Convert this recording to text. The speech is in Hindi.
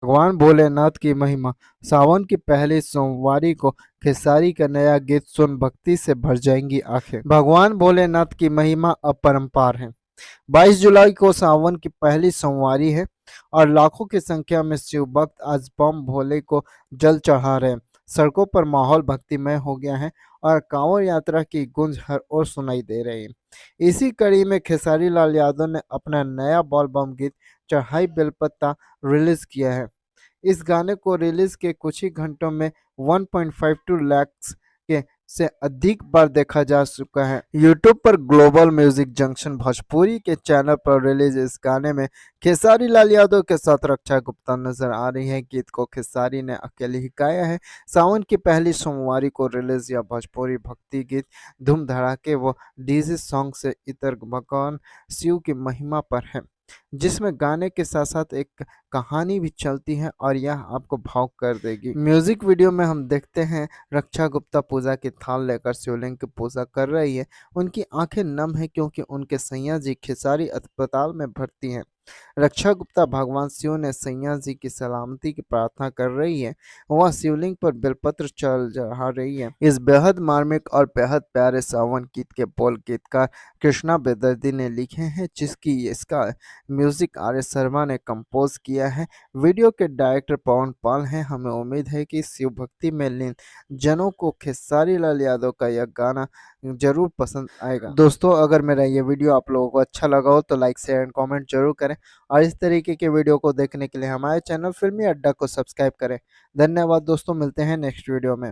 भगवान भोलेनाथ की महिमा। सावन की पहली सोमवारी को खेसारी का नया गीत सुन भक्ति से भर जाएंगी आंखें। भगवान भोलेनाथ की महिमा अपरंपार है। 22 जुलाई को सावन की पहली सोमवारी है और लाखों की संख्या में शिव भक्त आज बम भोले को जल चढ़ा रहे हैं। सड़कों पर माहौल भक्तिमय हो गया है और कांवड़ यात्रा की गूंज हर ओर सुनाई दे रही है। इसी कड़ी में खेसारी लाल यादव ने अपना नया बॉल बम गीत चढ़ाई बेलपत्ता रिलीज किया है। इस गाने को रिलीज के कुछ ही घंटों में 1.52 लाख के से अधिक बार देखा जा चुका है। यूट्यूब पर ग्लोबल म्यूजिक जंक्शन भोजपुरी के चैनल पर रिलीज इस गाने में खेसारी लाल यादव के साथ रक्षा गुप्ता नजर आ रही है। गीत को खेसारी ने अकेले ही गाया है। सावन की पहली सोमवारी को रिलीज यह भोजपुरी भक्ति गीत धूम धड़ाके व डीजे सॉन्ग से इतर भगवान शिव की महिमा पर है, जिसमें गाने के साथ साथ एक कहानी भी चलती है और यह आपको भावुक कर देगी। म्यूजिक वीडियो में हम देखते हैं रक्षा गुप्ता पूजा की थाल लेकर शिवलिंग की पूजा कर रही है। उनकी आंखें नम है क्योंकि उनके सैया जी खेसारी अस्पताल में भर्ती हैं। रक्षा गुप्ता भगवान शिव ने सैया जी की सलामती की प्रार्थना कर रही है। वह शिवलिंग पर बेलपत्र चल चढ़ा रही है। इस बेहद मार्मिक और बेहद प्यारे सावन गीत के बोल गीतकार कृष्णा बेदर्दी ने लिखे हैं, जिसकी इसका म्यूजिक आर्य शर्मा ने कंपोज किया है। वीडियो के डायरेक्टर पवन पाल हैं। हमें उम्मीद है कि शिव भक्ति में लीन जनों को खेसारी लाल यादव का यह गाना जरूर पसंद आएगा। दोस्तों, अगर मेरा ये वीडियो आप लोगों को अच्छा लगा हो तो लाइक शेयर एंड कमेंट जरूर करें और इस तरीके के वीडियो को देखने के लिए हमारे चैनल फिल्मी अड्डा को सब्सक्राइब करें। धन्यवाद दोस्तों, मिलते हैं नेक्स्ट वीडियो में।